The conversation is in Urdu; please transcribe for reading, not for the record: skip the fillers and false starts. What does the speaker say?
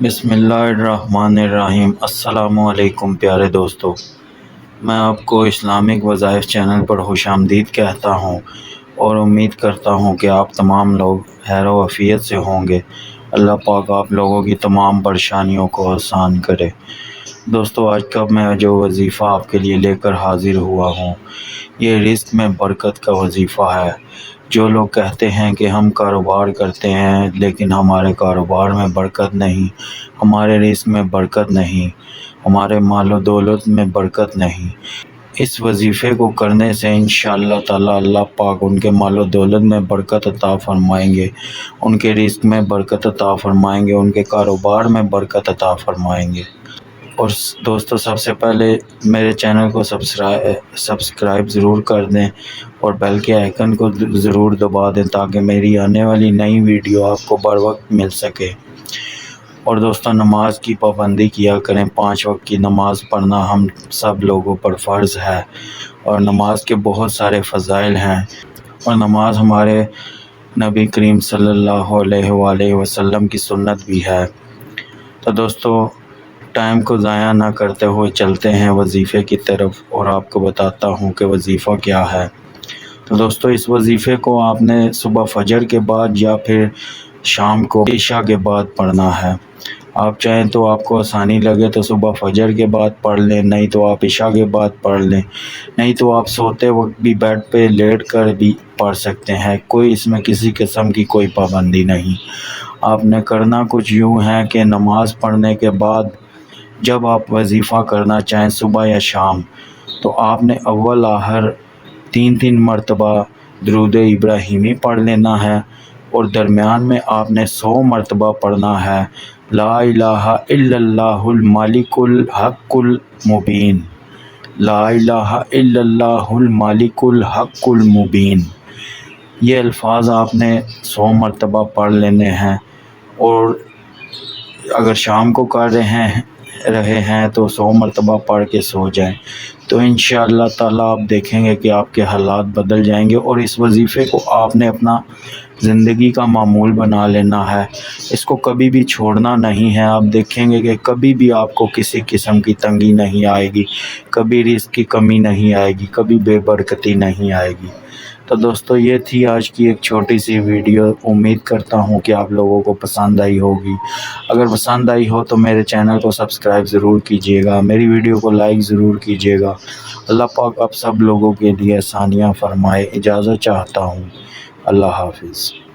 بسم اللہ الرحمن الرحیم۔ السلام علیکم پیارے دوستو، میں آپ کو اسلامک وظائف چینل پر خوش آمدید کہتا ہوں اور امید کرتا ہوں کہ آپ تمام لوگ خیر و عافیت سے ہوں گے۔ اللہ پاک آپ لوگوں کی تمام پریشانیوں کو آسان کرے۔ دوستو، آج کا میں جو وظیفہ آپ کے لیے لے کر حاضر ہوا ہوں، یہ رزق میں برکت کا وظیفہ ہے۔ جو لوگ کہتے ہیں کہ ہم کاروبار کرتے ہیں لیکن ہمارے کاروبار میں برکت نہیں، ہمارے رزق میں برکت نہیں، ہمارے مال و دولت میں برکت نہیں، اس وظیفے کو کرنے سے انشاءاللہ تعالی اللہ پاک ان کے مال و دولت میں برکت عطا فرمائیں گے، ان کے رزق میں برکت عطا فرمائیں گے، ان کے کاروبار میں برکت عطا فرمائیں گے۔ اور دوستو، سب سے پہلے میرے چینل کو سبسکرائب ضرور کر دیں اور بیل کے آئیکن کو ضرور دبا دیں تاکہ میری آنے والی نئی ویڈیو آپ کو بر وقت مل سکے۔ اور دوستو، نماز کی پابندی کیا کریں۔ 5 وقت کی نماز پڑھنا ہم سب لوگوں پر فرض ہے اور نماز کے بہت سارے فضائل ہیں، اور نماز ہمارے نبی کریم صلی اللہ علیہ وآلہ وسلم کی سنت بھی ہے۔ تو دوستو، ٹائم کو ضائع نہ کرتے ہوئے چلتے ہیں وظیفے کی طرف، اور آپ کو بتاتا ہوں کہ وظیفہ کیا ہے۔ تو دوستو، اس وظیفے کو آپ نے صبح فجر کے بعد یا پھر شام کو عشاء کے بعد پڑھنا ہے۔ آپ چاہیں تو آپ کو آسانی لگے تو صبح فجر کے بعد پڑھ لیں، نہیں تو آپ عشاء کے بعد پڑھ لیں، نہیں تو آپ سوتے وقت بھی بیڈ پہ لیٹ کر بھی پڑھ سکتے ہیں۔ کوئی اس میں کسی قسم کی کوئی پابندی نہیں۔ آپ نے کرنا کچھ یوں ہے کہ نماز پڑھنے کے بعد جب آپ وظیفہ کرنا چاہیں صبح یا شام، تو آپ نے اول آخر 3 مرتبہ درود ابراہیمی پڑھ لینا ہے، اور درمیان میں آپ نے 100 مرتبہ پڑھنا ہے لا الہ الا اللہ المالک الحق المبین، لا الہ الا اللہ المالک الحق المبین۔ یہ الفاظ آپ نے 100 مرتبہ پڑھ لینے ہیں، اور اگر شام کو کر رہے ہیں تو 100 مرتبہ پڑھ کے سو جائیں، تو انشاءاللہ تعالی آپ دیکھیں گے کہ آپ کے حالات بدل جائیں گے۔ اور اس وظیفے کو آپ نے اپنا زندگی کا معمول بنا لینا ہے، اس کو کبھی بھی چھوڑنا نہیں ہے۔ آپ دیکھیں گے کہ کبھی بھی آپ کو کسی قسم کی تنگی نہیں آئے گی، کبھی رزق کی کمی نہیں آئے گی، کبھی بے برکتی نہیں آئے گی۔ تو دوستو، یہ تھی آج کی ایک چھوٹی سی ویڈیو۔ امید کرتا ہوں کہ آپ لوگوں کو پسند آئی ہوگی۔ اگر پسند آئی ہو تو میرے چینل کو سبسکرائب ضرور کیجیے گا، میری ویڈیو کو لائک ضرور کیجیے گا۔ اللہ پاک آپ سب لوگوں کے لیے آسانیاں فرمائے۔ اجازت چاہتا ہوں۔ اللہ حافظ۔